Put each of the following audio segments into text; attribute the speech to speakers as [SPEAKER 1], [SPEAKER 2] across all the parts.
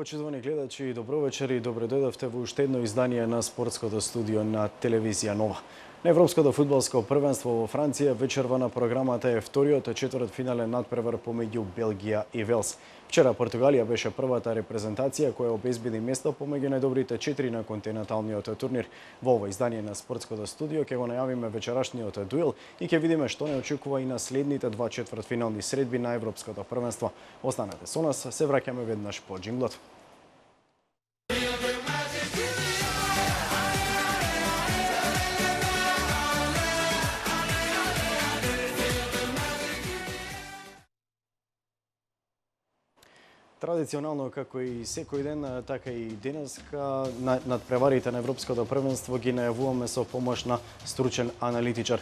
[SPEAKER 1] Почитувани гледачи, добро вечер и добре дојдовте во уште едно издание на спортското студио на телевизија Нова. На Европското фудбалско првенство во Франција вечерва на програмата е вториот четвртфинален надпревар помеѓу Белгија и Велс. Вчера Португалија беше првата репрезентација која обезбеди место помеѓу најдобрите 4 на континенталниот турнир. Во ова издание на спортското студио ќе го најавиме вечерашниот дуел и ќе видиме што не очекува и на следните два четвртфинални средби на Европското првенство. Останете со нас, се враќаме веднаш по џинглот. Традиционално, како и секој ден, така и денеска, надпреварите на Европското првенство ги најавуваме со помош на стручен аналитичар.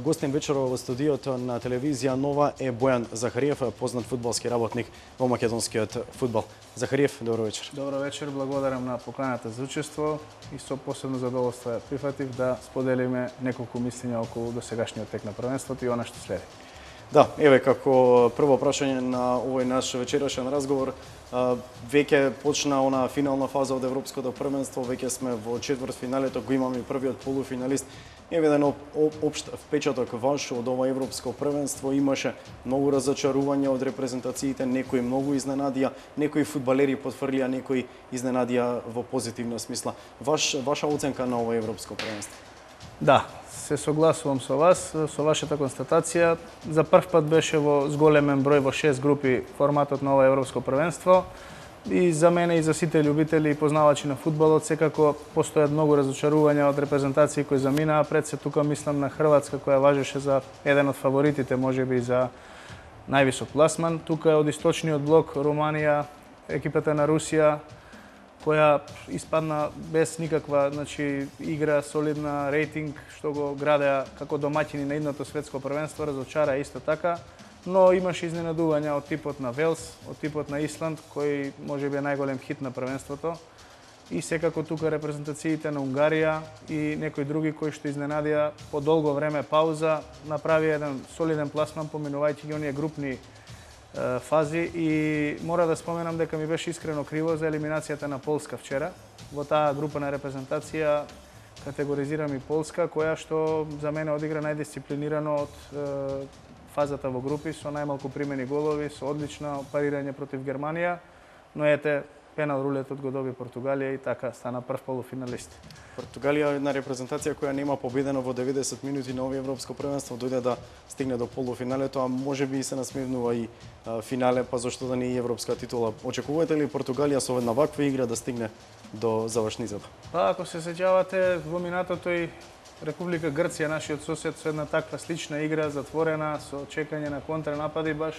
[SPEAKER 1] Гостин вечерова во студиото на телевизија Нова е Бојан Захариев, познат фудбалски работник во македонскиот фудбал. Захариев, добро вечер.
[SPEAKER 2] Добро вечер, благодарам на поканата за учество и со посебно задоволство прифатив да споделиме неколку мислења околу досегашниот тек на првенството и она што следи.
[SPEAKER 1] Да, еве како прво прашање на овој наш вечерашен разговор, веќе почна она финална фаза од Европското првенство, веќе сме во четвртфиналето, го имаме првиот полуфиналист. Еве еден општ впечаток ваш од ова Европско првенство, имаше многу разочарување од репрезентациите, некои многу изненадија, некои фудбалери потврлија, некои изненадија во позитивна смисла. Ваша оценка на ова Европско првенство?
[SPEAKER 2] Да, се согласувам со вас, со вашата констатација. За прв пат беше во зголемен број во 6 групи форматот на ова Европско првенство. И за мене и за сите љубители и познавачи на фудбалот секако постојат многу разочарувања од репрезентации кои заминаа. Пред се тука мислам на Хрватска која важеше за еден од фаворитите, можеби за највисок пласман. Тука е од источниот блок Руманија, екипата на Русија, која испадна без никаква игра, солидна рейтинг, што го градеа како домаќини на идното светско првенство, разочара исто така, но имаше изненадувања од типот на Велс, од типот на Исланд, кој можеби е најголем хит на првенството. И секако тука репрезентациите на Унгарија и некои други кои што изненадија по долго време пауза, направи еден солиден пласман поминувајќи ги оние групни фази и мора да споменам дека ми беше искрено криво за елиминацијата на Полска вчера. Во таа група на репрезентација категоризирам и Полска, која што за мене одигра најдисциплинирано од фазата во групи, со најмалку примени голови, со одлично парирање против Германија, но ете, пенал рулетот го доби Португалија и така стана прв полуфиналист.
[SPEAKER 1] Португалија е една репрезентација која нема победено во 90 минути на овие Европско првенство, дојде да стигне до полуфиналето, а можеби и се насмевнува и финале, па зошто да не и европска титула. Очекувате ли Португалија со една ваква игра да стигне до завршницата?
[SPEAKER 2] Па, ако се сеќавате, во минатото и Република Грција, нашиот сосед, со една таква слична игра, затворена, со чекање на контранапади, баш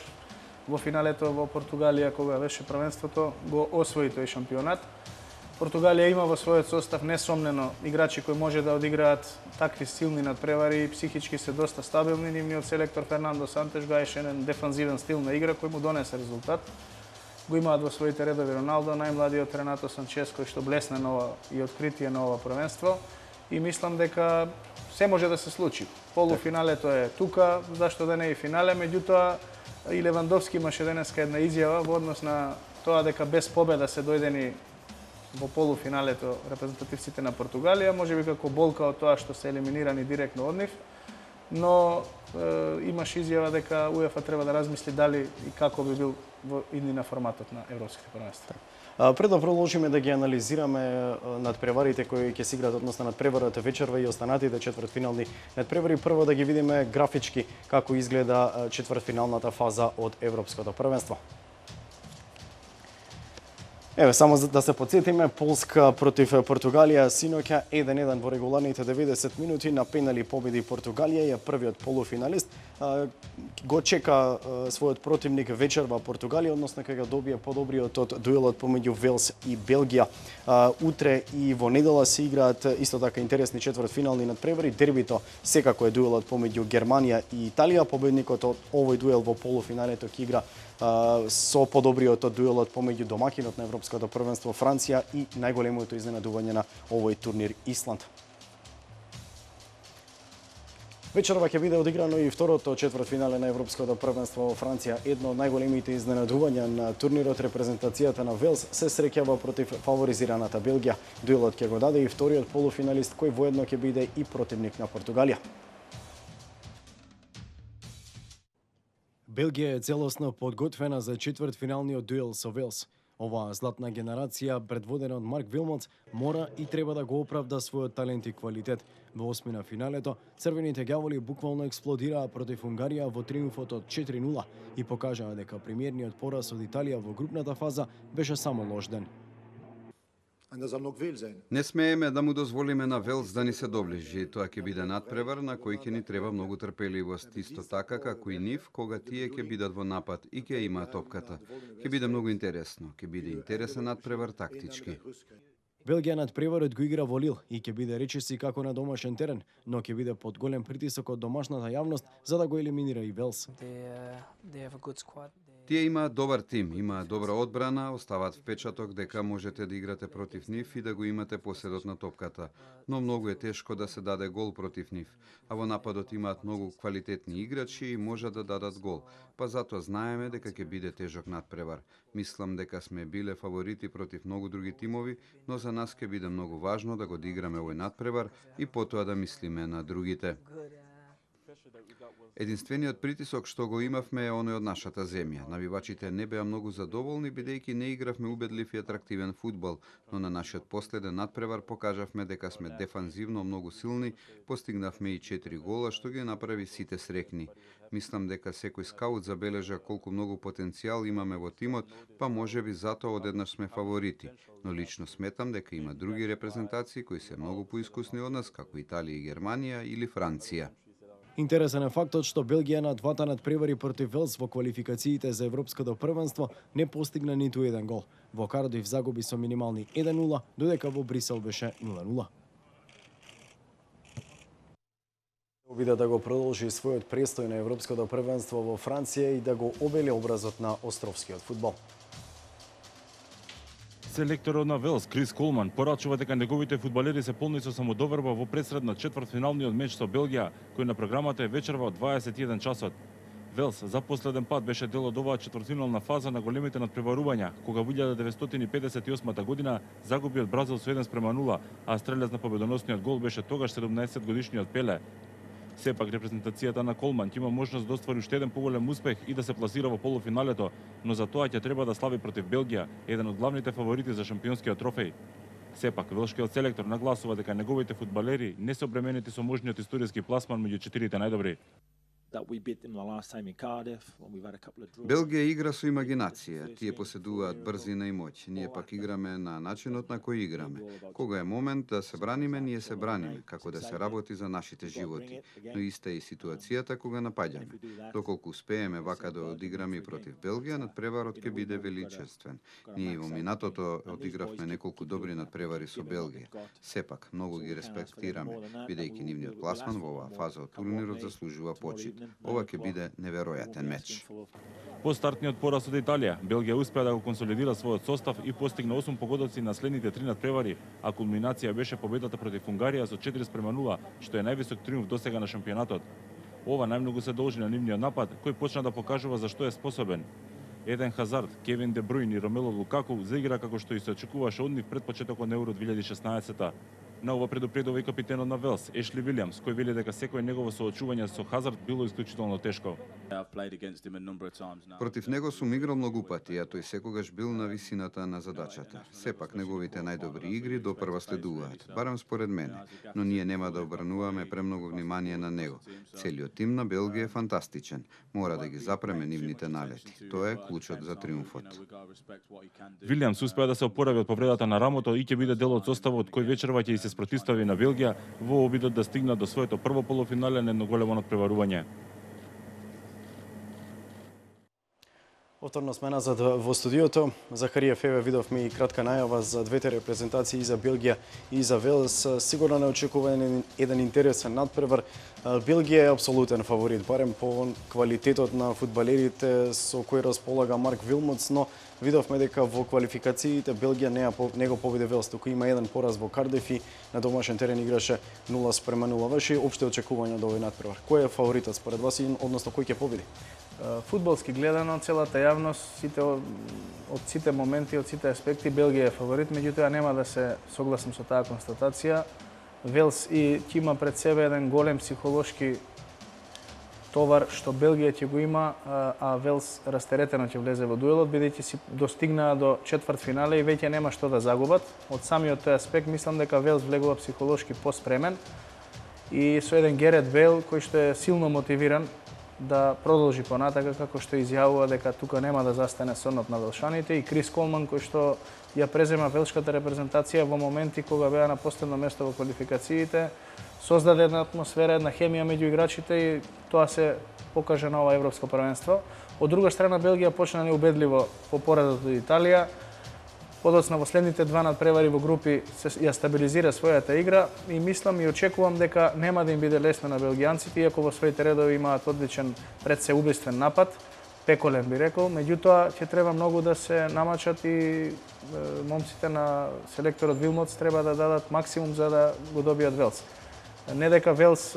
[SPEAKER 2] во финалето во Португалија, кога беше првенството, го освои тој шампионат. Португалија има во својот состав несомнено играчи кои може да одиграат такви силни надпревари и психички се доста стабилни. Нивниот селектор Фернандо Сантеш гаеше еден дефанзивен стил на игра кој му донесе резултат. Го имаат во своите редови Роналдо, најмладиот Ренато Санчес кој што блесна на ова и откритие на ова првенство. И мислам дека се може да се случи. Полуфиналето е тука, зашто да не и финале, меѓутоа и Левандовски имаше денеска една изјава во однос на тоа дека без победа се дојдени во полуфиналето репрезентативците на Португалија, можеби како болка од тоа што се елиминирани директно од нив, но имаше изјава дека УЕФА треба да размисли дали и како би бил во иднина форматот на европските првенства.
[SPEAKER 1] Пред да продолжиме да ги анализираме надпреварите кои ќе се играат, односно надпреварот вечерва и останатите четвртфинални надпревари, прво да ги видиме графички како изгледа четвртфиналната фаза од Европското првенство. Еве, само да се подсетиме, Полска против Португалија синоќа 1-1 во регуларните 90 минути, на пенали победи Португалија, е првиот полуфиналист. Го чека својот противник вечерва Португалија, односно кога добие подобриот од дуелот помеѓу Велс и Белгија. Утре и во недела се играат исто така интересни четвртфинални надпревари. Дербито секако е дуелот помеѓу Германија и Италија. Победникот од овој дуел во полуфиналето ќе игра со подобриот од дуелот помеѓу домакинот на Европското првенство Франција и најголемото изненадување на овој турнир Исланд. Вечерва ќе биде одиграно и второто четвртфинале на Европското првенство во Франција. Едно од најголемите изненадувања на турнирот, репрезентацијата на Велс се среќава против фаворизираната Белгија. Дуелот ќе го даде и вториот полуфиналист кој воедно ќе биде и противник на Португалија. Белгија е целосно подготвена за четвртфиналниот дуел со Велс. Оваа златна генерација, предводена од Марк Вилмотс, мора и треба да го оправда својот талент и квалитет. Во осмина финалето, црвените ѓаволи буквално експлодираа против Унгарија во триумфот од 4-0 и покажаа дека премиерниот пораз од Италија во групната фаза беше само лош ден.
[SPEAKER 3] Не смееме да му дозволиме на Велс да ни се доближи. Тоа ќе биде надпревар на кој ќе ни треба многу трпеливост, исто така како и нив кога тие ќе бидат во напад и ќе имаат топката. Ќе биде многу интересно, ќе биде интересен надпревар тактички.
[SPEAKER 1] Белгија надпреварот го игра во Лил и ќе биде речиси како на домашен терен, но ќе биде под голем притисок од домашната јавност за да го елиминира и Велс.
[SPEAKER 3] Тие имаат добар тим, имаат добра одбрана, оставаат впечаток дека можете да играте против нив и да го имате поседот на топката. Но многу е тешко да се даде гол против нив. А во нападот имаат многу квалитетни играчи и можат да дадат гол. Па затоа знаеме дека ќе биде тежок надпревар. Мислам дека сме биле фаворити против многу други тимови, но за нас ќе биде многу важно да го одиграме овој надпревар и потоа да мислиме на другите. Единствениот притисок што го имавме е оној од нашата земја. Навивачите не беа многу задоволни бидејќи не игравме убедлив и атрактивен фудбал, но на нашиот последен надпревар покажавме дека сме дефанзивно многу силни, постигнавме и 4 гола што ги направи сите срекни. Мислам дека секој скаут забележа колку многу потенцијал имаме во тимот, па можеби затоа одеднаш сме фаворити. Но лично сметам дека има други репрезентации кои се многу поискусни од нас, како Италија и Германија или Франција.
[SPEAKER 1] Интересен е фактот што Белгија на двата надпревари против Велс во квалификациите за Европското првенство не постигна ниту еден гол. Во Кардиф загуби со минимални 1-0, додека во Брисел беше 0-0. Обида да го продолжи својот престој на Европското првенство во Франција и да го обели образот на островскиот фудбал.
[SPEAKER 4] Селекторот на Велс, Крис Колман, порачува дека неговите фудбалери се полни со самодоверба во пресред на четвртфиналниот меч со Белгија, кој на програмата е вечерва од 21 часот. Велс за последен пат беше дел од оваа четвртфинална фаза на големите надпреварувања, кога во 1958 година загуби од Бразил со 1-0, а стрелец на победоносниот гол беше тогаш 17 годишниот Пеле. Сепак репрезентацијата на Колман ќе има можност да оствари уште еден поголем успех и да се пласира во полуфиналето, но за тоа ќе треба да слави против Белгија, еден од главните фаворити за шампионскиот трофеј. Сепак, велшкиот селектор нагласува дека неговите фудбалери не се обременети со можниот историски пласман меѓу четирите најдобри.
[SPEAKER 3] Белгија игра со имагинација, тие поседуваат брзина и моќ, ние пак играме на начинот на кој играме. Кога е момент да се браниме, ние се браниме, како да се работи за нашите животи, но иста е и ситуацијата кога напаѓаме. Доколку успееме вака да одиграме и против Белгија, надпреварот ќе биде величествен. Ние и во минатото одигравме неколку добри надпревари со Белгија. Сепак, многу ги респектираме, бидејќи нивниот пласман во оваа фаза од турнирот заслужува почит. Ова ќе биде неверојатен меч.
[SPEAKER 4] По стартниот пораз од Италија, Белгија успеа да го консолидира својот состав и постигна 8 погодоци на следните 3 надпревари, а кулминација беше победата против Унгарија со 4-0, што е највисок триумф досега на шампионатот. Ова најмногу се должи на нивниот напад, кој почна да покажува за што е способен. Еден Хазард, Кевин Де Брујн и Ромело Лукаку заигра како што и се очекуваше од нив пред почетокот на Евро 2016. На ова предупредува и капитенот на Велс, Ешли Вилијамс, кој вели дека секој негово соочување со Хазард било исклучително тешко.
[SPEAKER 3] Против него сум играл многу пати, а тој секогаш бил на висината на задачата. Сепак неговите најдобри игри допрва следуваат, барем според мене, но ние нема да обрануваме премногу внимание на него. Целиот тим на Белгија е фантастичен, мора да ги запреме нивните налети. Тоа е клучот за триумфот.
[SPEAKER 4] Вилијамс успеа да се опорави од повредата на рамото и ќе биде дел од составот кој вечерва ќе се спротивстави на Белгија во обидот да стигнат до своето прво полуфинале на едно големо надпреварување.
[SPEAKER 1] Повторно сме назад во студиото. Захарија Феве видовме и кратка најава за двете репрезентации, и за Белгија и за Велс. Сигурно не очекува еден интересен надпревар. Белгија е апсолутен фаворит, барем по квалитетот на фудбалерите со кои располага Марк Вилмотс, но видовме дека во квалификациите Белгија не го победи Велс, туку има еден пораз во Кардиф и на домашен терен играше 0:0. Ваши општи очекувања до овој надпревар? Кој е фаворитот според вас и односно кој ќе победи?
[SPEAKER 2] Фудбалски гледано, целата јавност, од сите моменти, од сите аспекти, Белгија е фаворит, меѓутоа нема да се согласам со таа констатација. Велс и ќе има пред себе еден голем психолошки товар што Белгија ќе го има, а Велс растеретено ќе влезе во дуелот, бидејќи си достигнаа до четвртфинале и веќе нема што да загубат. Од самиот тој аспект мислам дека Велс влегува психолошки поспремен и со еден Герет Бейл кој што е силно мотивиран да продолжи понатака, како што изјавува дека тука нема да застане сонот на велшаните, и Крис Колман кој што ја презема велшката репрезентација во моменти кога беа на последно место во квалификациите, создаде една атмосфера, една хемија меѓу играчите и тоа се покажа на ова европско првенство. Од друга страна Белгија почна неубедливо по поредот од Италија. Подоцна во следните два надпревари во групи ја стабилизира својата игра и мислам и очекувам дека нема да им биде лесно на белгијанците, иако во своите редови имаат одличен пред се убиствен напад, пеколен би рекол, меѓутоа ќе треба многу да се намачат и момците на селекторот Вилмотс треба да дадат максимум за да го добијат Велс. Не дека Велс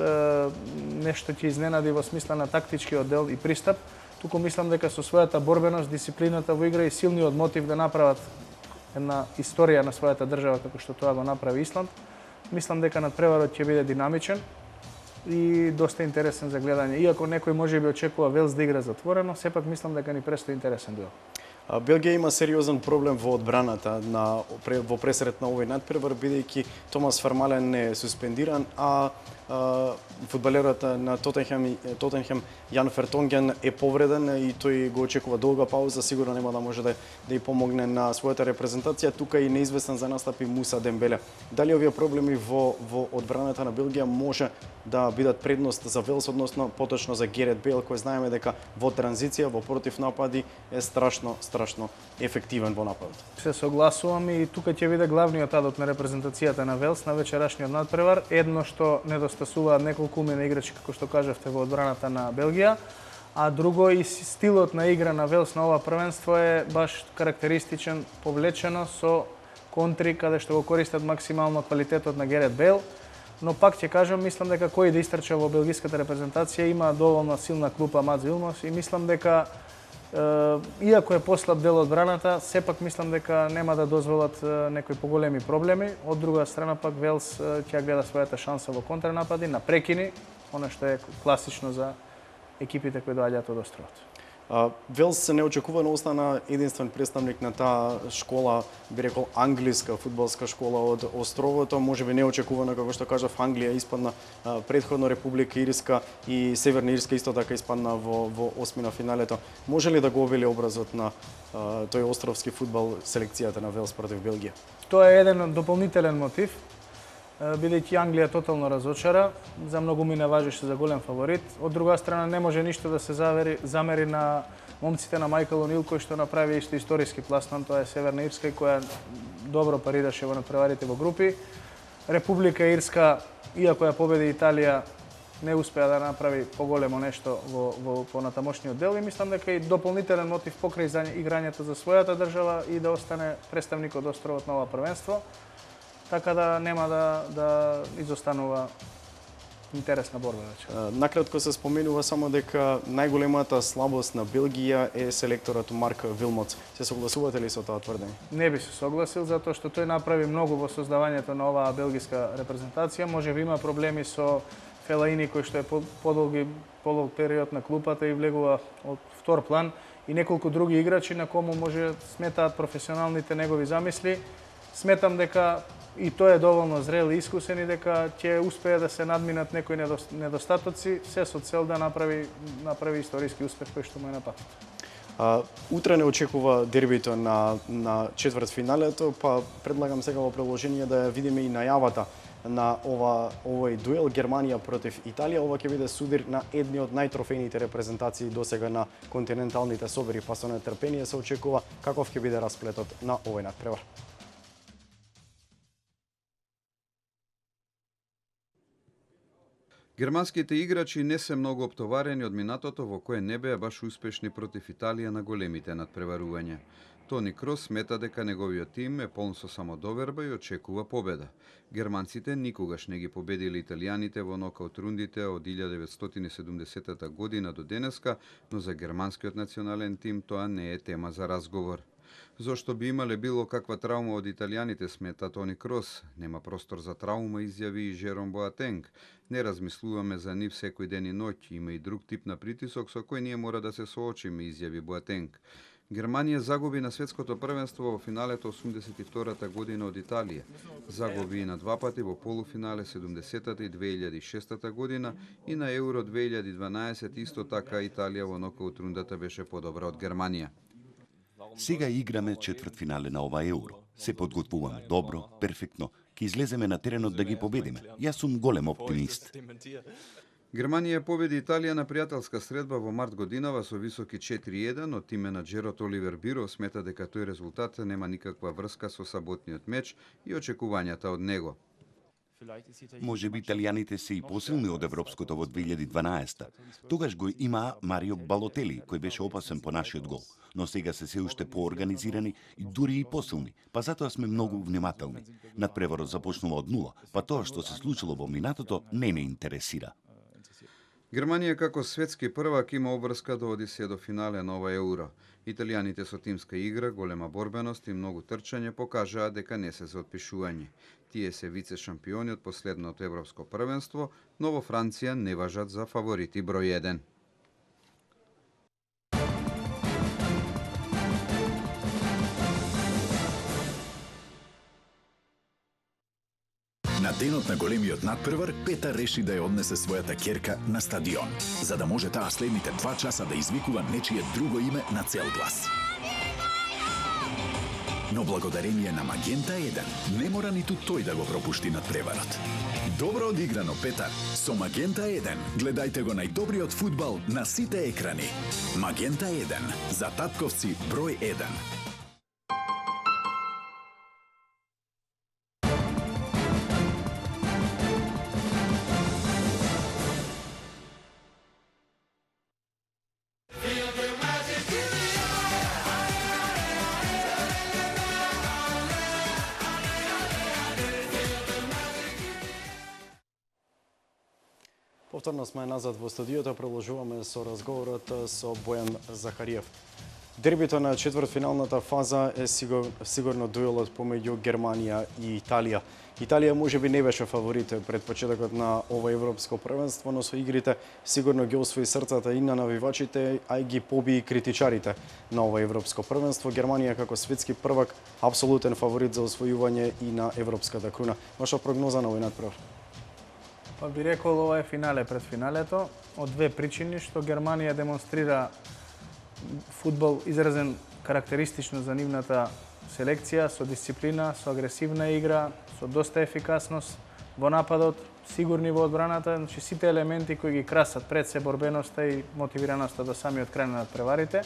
[SPEAKER 2] нешто ќе изненади во смисла на тактичкиот дел и пристап, туку мислам дека со својата борбеност, дисциплината во игра и силниот мотив да направат една историја на својата држава како што тоа го направи Исланд, мислам дека надпреварот ќе биде динамичен и доста интересен за гледање. Иако некој можеби очекува Велс да игра затворено, сепак мислам дека ни престои интересен дуел.
[SPEAKER 1] Белгија има сериозен проблем во одбраната во пресрет на овој надпревар, бидејќи Томас Фермален е суспендиран, а фудбалерот на Тотенхем Јан Фертонген е повреден и тој го очекува долга пауза, сигурно нема да може да ја помогне на својата репрезентација. Тука и неизвестен за настапи Муса Дембеле. Дали овие проблеми во одбраната на Белгија може да бидат предност за Велс, односно поточно за Герет Бейл, кој знаеме дека во транзиција, во против напади е страшно ефективен во нападот.
[SPEAKER 2] Се согласувам и тука ќе биде главниот адот на репрезентацијата на Велс на вечерашниот надпревар. Едно што недостасуваат неколку умени играчи, како што кажавте, во одбраната на Белгија, а друго и стилот на игра на Велс на ова првенство е баш карактеристичен, повлечено со контри каде што го користат максимално квалитетот на Герет Бейл. Но пак ќе кажам, мислам дека кој да истрча во белгиската репрезентација има доволно силна клупа Мац Вилмос и мислам дека иако е послаб дел од одбраната, сепак мислам дека нема да дозволат некои поголеми проблеми. Од друга страна пак Велс ќе гледа својата шанса во контрнапади, на прекини, она што е класично за екипите кои доаѓаат од островот.
[SPEAKER 1] Велс неочекувано остана единствен представник на таа школа, би рекол англиска фудбалска школа од островото. Можеби неочекувано, како што кажав, Англија испадна претходно Република Ирска и Северна Ирска исто така испадна во осми на финалето. Може ли да го обели образот на тој островски фудбал селекцијата на Велс против Белгија?
[SPEAKER 2] Тоа е еден дополнителен мотив, бидејќи Англија тотално разочара, за многу ми не важеше за голем фаворит. Од друга страна не може ништо да се замери на момците на Майкл Онил кој што направи исто историски пласман, тоа е Северна Ирска и која добро парираше во надпреварите во групи. Република Ирска, иако ја победи Италија, не успеа да направи поголемо нешто во понатамошниот дел и мислам дека и дополнителен мотив покрај за играњето за својата држава и да остане представник од островот на ова првенство, така да нема да изостанува интересна борба веќе.
[SPEAKER 1] Накратко се споменува само дека најголемата слабост на Белгија е селекторот Марк Вилмотс. Се согласувате ли со тоа тврдење?
[SPEAKER 2] Не би се согласил, затоа што тој направи многу во создавањето на оваа белгиска репрезентација. Може би има проблеми со Фелаини кој што е подолг период на клупата и влегува од втор план и неколку други играчи на кому може сметаат професионалните негови замисли. Сметам дека и тој е доволно зрел и искусен и дека ќе успее да се надминат некои недостатоци, се со цел да направи историски успех кој што му е на патот.
[SPEAKER 1] Утре не очекува дербито на четвртфиналето, па предлагам сега во приложение да ја видиме и најавата на овој дуел Германија против Италија. Ова ќе биде судир на едни од најтрофејните репрезентации досега на континенталните собори, па со нетрпение се очекува каков ќе биде расплетот на овој натпревар.
[SPEAKER 3] Германските играчи не се многу оптоварени од минатото во кое не беа баш успешни против Италија на големите надпреварувања. Тони Крос смета дека неговиот тим е полн со самодоверба и очекува победа. Германците никогаш не ги победиле италијаните во нокаут рундите од 1970 година до денеска, но за германскиот национален тим тоа не е тема за разговор. Зошто би имале било каква траума од италијаните, смета Тони Крос? Нема простор за траума, изјави и Жером Боатенг. Не размислуваме за нив секој ден и ноќ, има и друг тип на притисок со кој ние мора да се соочиме, изјави Боатенг. Германија загуби на светското првенство во финалето 82-та година од Италија. Загуби и на два пати во полуфинале 70-та и 2006-та година и на Евро 2012 исто така Италија во нокаут рундата беше подобра од Германија.
[SPEAKER 5] Сега играме четвртфинале на ова Евро. Се подготвуваме добро, перфектно. Ке излеземе на теренот да ги победиме. Јас сум голем оптимист.
[SPEAKER 3] Германија победи Италија на пријателска средба во март годинава со високи 4-1, од менаџерот Оливер Биро смета дека тој резултат нема никаква врска со саботниот меч и очекувањата од него.
[SPEAKER 5] Може би италијаните се и посилни од европското во 2012-та. Тогаш го имаа Марио Балотели, кој беше опасен по нашиот гол, но сега се уште поорганизирани и дури и посилни, па затоа сме многу внимателни. Надпреварот започнува од нула, па тоа што се случило во минатото не интересира.
[SPEAKER 3] Германија како светски првак има обврска да оди се до финале на ова Евро. Италијаните со тимска игра, голема борбеност и многу трчање покажаа дека не се за отпишување. Тие се вице шампиони од последното европско првенство, но во Франција не важат за фаворити број 1.
[SPEAKER 6] На денот на големиот надпревар, Петар реши да ја однесе својата ќерка на стадион, за да може таа следните 2 часа да извикува нечие друго име на цел глас. Но благодарение на Магента 1, не мора ниту тој да го пропушти надпреварот. Добро одиграно, Петар! Со Магента 1 гледајте го најдобриот фудбал на сите екрани. Магента 1, за татковци број 1.
[SPEAKER 1] Повторно сме назад во студиото, продолжуваме со разговорот со Бојан Захариев. Дербито на четвртфиналната фаза е сигурно дуелот помеѓу Германија и Италија. Италија можеби не беше фаворит пред почетокот на ова европско првенство, но со игрите сигурно ги освои срцата и на навивачите, а и ги поби критичарите на ова европско првенство. Германија како светски првак апсолутен фаворит за освојување и на европската круна. Ваша прогноза на овој надпревар?
[SPEAKER 2] Па би рекол ова е финале пред финалето, од две причини, што Германија демонстрира фудбал изразен карактеристично за нивната селекција, со дисциплина, со агресивна игра, со доста ефикасност во нападот, сигурни во одбраната, значи сите елементи кои ги красат пред се борбеноста и мотивираноста до самиот крај на надпреварите.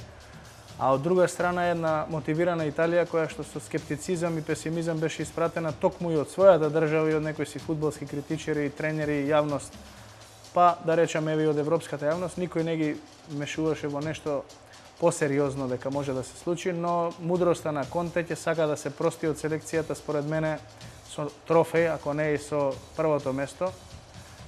[SPEAKER 2] А од друга страна една мотивирана Италија која што со скептицизам и песимизам беше испратена токму и од својата држава и од некои си фудбалски критичари, тренери и јавност, па да речеме и од европската јавност, никој не ги мешуваше во нешто посериозно дека може да се случи, но мудроста на Конте ќе сака да се прости од селекцијата според мене со трофеј, ако не и со првото место,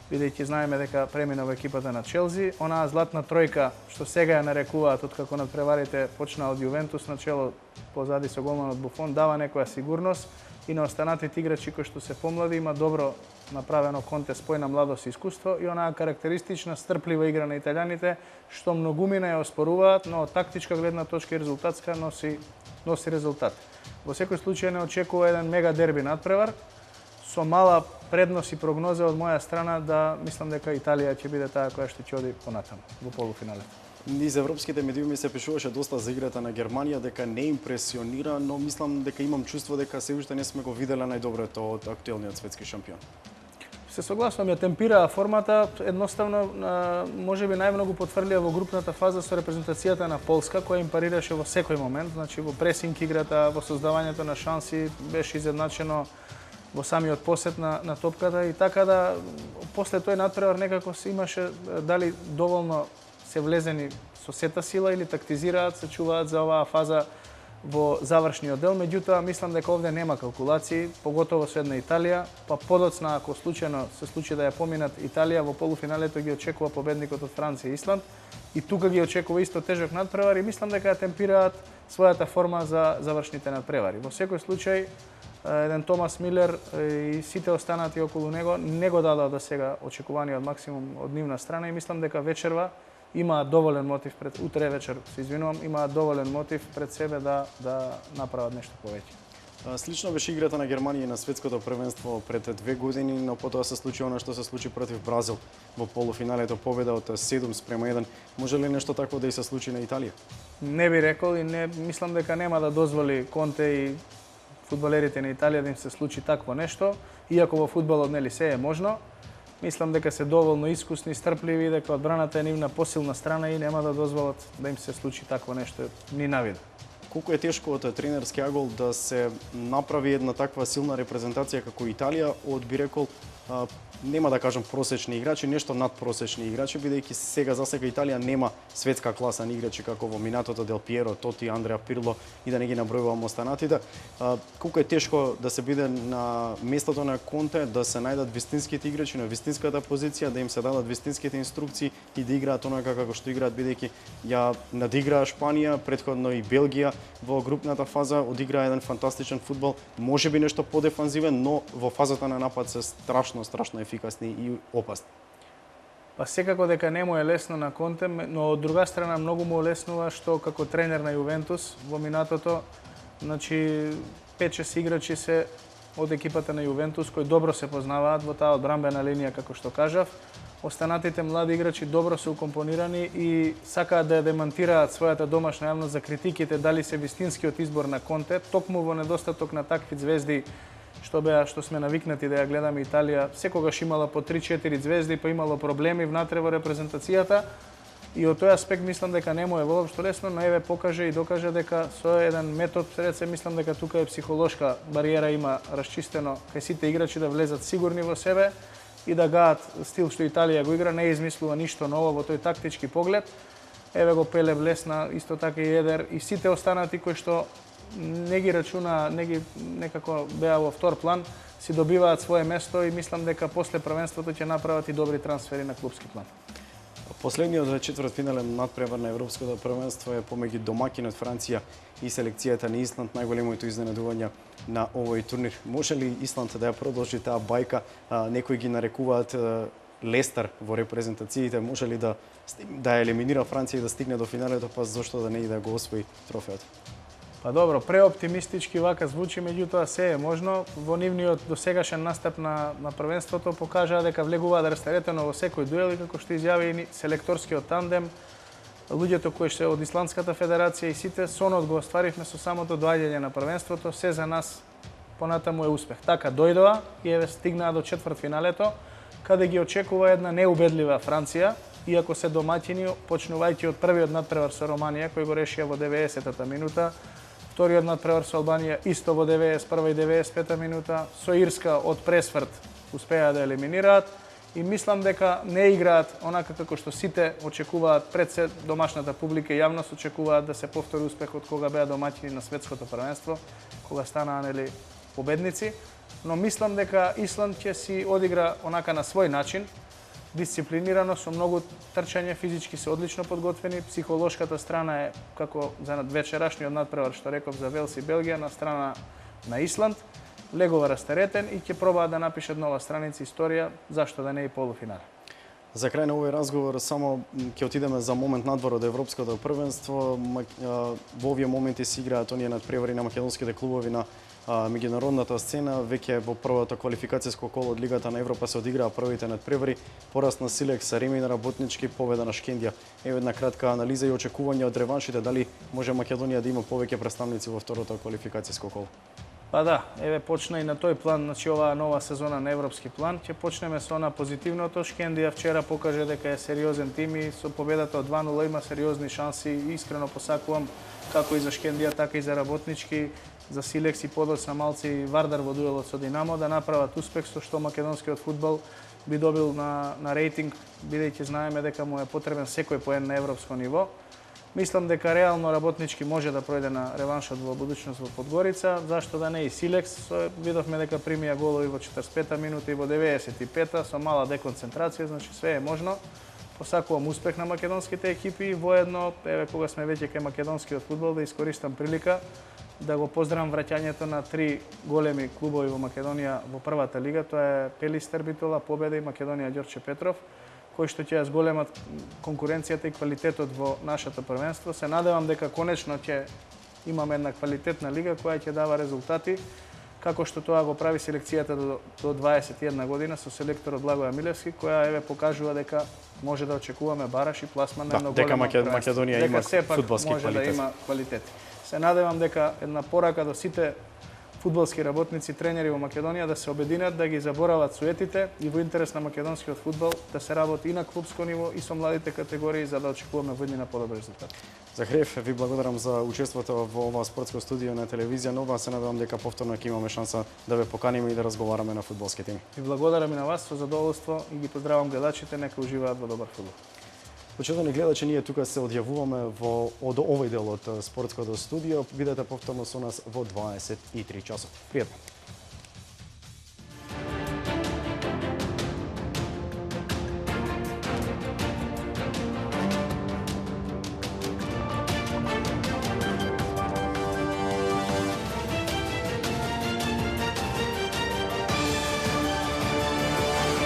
[SPEAKER 2] бидејќи знаеме дека премина во екипата на Челси. Онаа златна тројка што сега ја нарекуваат откако надпреварите почна од Јувентус на чело позади со голманот Буфон, дава некоја сигурност и на останатите играчи кои што се помлади има добро направено Конте спој на младост и искуство и онаа карактеристична стрплива игра на италијаните што многумина ја оспоруваат, но од тактичка гледна точка и резултатска носи резултат. Во секој случај не очекува еден мега дерби надпревар со мала предност и прогноза од моја страна да мислам дека Италија ќе биде таа која што ќе оди понатаму во полуфиналето.
[SPEAKER 1] Низ европските медиуми се пишуваше доста за играта на Германија, дека не импресионира, но мислам дека имам чувство дека се уште не сме го виделе најдоброто од актуелниот светски шампион.
[SPEAKER 2] Се согласувам, ја темпираа формата, едноставно можеби најмногу потврлија во групната фаза со репрезентацијата на Полска, која им парираше во секој момент, значи во пресинг играта, во создавањето на шанси, беше изедначено во самиот посет на топката и така да после тој натпревар некако се имаше дали доволно се влезени со сета сила или тактизираат, се чуваат за оваа фаза во завршниот дел, меѓутоа мислам дека овде нема калкулации, поготово со една Италија, па подоцна ако случајно се случи да ја поминат Италија во полуфиналето ги очекува победникот од Франција и Исланд и тука ги очекува исто тежок надпревар и мислам дека ја темпираат својата форма за завршните надпревари. Во секој случај еден Томас Милер и сите останати околу него не го дадоа до сега очекуваниот максимум од нивна страна и мислам дека вечерва имаат доволен мотив пред утре вечер, се извинувам, имаат доволен мотив пред себе да направат нешто повеќе.
[SPEAKER 1] Слично беше играта на Германија на светското првенство пред 2 години, но потоа се случи она што се случи против Бразил во полуфиналето, победа од 7-1. Може ли нешто такво да и се случи на Италија?
[SPEAKER 2] Не би рекол и не мислам дека нема да дозволи Конте и фудбалерите на Италија да им се случи такво нешто, иако во фудбалот нели се е можно. Мислам дека се доволно искусни, стрпливи, дека одбраната е нивна посилна страна и нема да дозволат да им се случи такво нешто ни навид.
[SPEAKER 1] Колку е тешко од тренерски агол да се направи една таква силна репрезентација како Италија од, би рекол, нема да кажам просечни играчи, нешто надпросечни играчи, бидејќи сега засега Италија нема светска класа на играчи како во минатото Дел Пиеро, Тоти, Андреа Пирло и да не ги набројувам останатите. Колку е тешко да се биде на местото на Конте, да се најдат вистинските играчи на вистинската позиција, да им се дадат вистинските инструкции и да играат онака како што играат, бидејќи ја надиграа Шпанија, претходно и Белгија во групната фаза, одиграа еден фантастичен фудбал, можеби нешто подефанзивен, но во фазата на напад се страшно ефикасни и опасни.
[SPEAKER 2] Па секако дека не му е лесно на Конте, но од друга страна многу му олеснува што како тренер на Јувентус во минатото, значи 5-6 играчи се од екипата на Јувентус кои добро се познаваат во таа одбранбена линија како што кажав. Останатите млади играчи добро се укомпонирани и сакаат да ја демантираат својата домашна јавност за критиките дали се вистинскиот избор на Конте, токму во недостаток на такви звезди што сме навикнати да ја гледаме Италија, секогаш имала по 3-4 звезди, па имало проблеми внатре во репрезентацијата и од тој аспект мислам дека не му е воопшто лесно, но еве покаже и докаже дека со еден метод среце мислам дека тука е психолошка бариера има расчистено кај сите играчи да влезат сигурни во себе и да гаат стил што Италија го игра, не измислува ништо ново во тој тактички поглед. Еве го Пеле влесна, исто така и Едер и сите останати кои што не ги рачуна, некако беа во втор план, си добиваат свое место и мислам дека после првенството ќе направат и добри трансфери на клубски план.
[SPEAKER 1] Последниот четвртфинален надпревар на Европското првенство е помеѓу домакинот Франција и селекцијата на Исланд, најголемото изненадување на овој турнир. Може ли Исланд да ја продолжи таа бајка? Некои ги нарекуваат Лестер во репрезентациите, може ли да ја елиминира Франција и да стигне до финалето, па зошто да не и да го освои трофеот?
[SPEAKER 2] Па добро, преоптимистички вака звучи, меѓутоа се е можно. Во нивниот досегашен настап на првенството покажаа дека влегуваат растеретено во секој дуел и како што изјави и селекторскиот тандем, луѓето кои се од Исландската федерација и сите сонот го остваривме со самото доаѓање на првенството, се за нас понатаму е успех. Така дојдоа и еве стигнаа до четвртфиналето, каде ги очекува една неубедлива Франција, иако се домаќини, почнувајќи од првиот надпревар со Романија, кој го решија во 90-та минута, вториот надпревар со Албанија исто во 91 и 95 минута, со Ирска од пресврт успеа да елиминираат и мислам дека не играат онака како што сите очекуваат пред се домашната публика и јавност очекуваат да се повтори успехот кога беа домаќини на светското првенство, кога станаа нели победници, но мислам дека Исланд ќе си одигра онака на свој начин, дисциплинирано, со многу трчање, физички се одлично подготвени, психолошката страна е како за вечерашниот надпревар што реков за Велс и Белгија на страна на Исланд, легова растеретен и ќе пробаат да напишат нова страница историја, зашто да не и полуфинале.
[SPEAKER 1] За крај на овој разговор само ќе отидеме за момент надвор од Европското првенство. Во овие моменти се играат оние надпревари на македонските клубови на меѓународната сцена. Веќе во првото квалификацијско коло од Лигата на Европа се одиграа првите надпревари. Пораст на Силекс, Ремин Работнички, победа на Шкендија. Еве една кратка анализа и очекување од реваншите, дали може Македонија да има повеќе представници во второто квалификацијско коло?
[SPEAKER 2] Па да, еве почна и на тој план, значи оваа нова сезона на европски план, ќе почнеме со она позитивното. Шкендија вчера покаже дека е сериозен тим и со победата од 2:0 има сериозни шанси. Искрено посакувам како и за Шкендија, така и за Работнички, за Силекс и подоцна малци и Вардар во дуелот со Динамо да направат успех, со што македонскиот фудбал би добил на рейтинг, бидејќи знаеме дека му е потребен секој поен на европско ниво. Мислам дека реално Работнички може да пројде на реваншот во будучност во Подгорица, зашто да не и Силекс. Видовме дека примија голови во 45-та минута и во 95-та со мала деконцентрација, значи све е можно. Посакувам успех на македонските екипи и воедно, еве кога сме веќе кај македонскиот фудбал, да искористам прилика да го поздравам враќањето на 3 големи клубови во Македонија во првата лига. Тоа е Пелистер Битола, Победа и Македонија Ѓорче Петров, кои што ќе ја зголемат конкуренцијата и квалитетот во нашето првенство. Се надевам дека конечно ќе имаме една квалитетна лига која ќе дава резултати, како што тоа го прави селекцијата до 21 година со селекторот Благоја Милевски, која еве покажува дека може да очекуваме бараш и пласман на едно големо
[SPEAKER 1] дека Македонија има фудбалски
[SPEAKER 2] може
[SPEAKER 1] квалитет.
[SPEAKER 2] да има квалитет. Се надевам дека една порака до сите фудбалски работници, тренери во Македонија да се обединат, да ги заборават суетите и во интерес на македонскиот фудбал да се работи и на клубско ниво и со младите категории за да очекуваме во иднина подобри резултати.
[SPEAKER 1] Захариев, ви благодарам за учеството во ова спортско студио на телевизија Нова. Се надевам дека повторно ќе имаме шанса да ве поканиме и да разговараме на фудбалски теми.
[SPEAKER 2] И благодарам и на вас, со задоволство и ги поздравам гледачите, нека уживаат во добар фудбал.
[SPEAKER 1] Почитувани гледачи, ние тука се одјавуваме од овој дел од спортското студио. Бидете повторно со нас во 23 часот. Пријатно.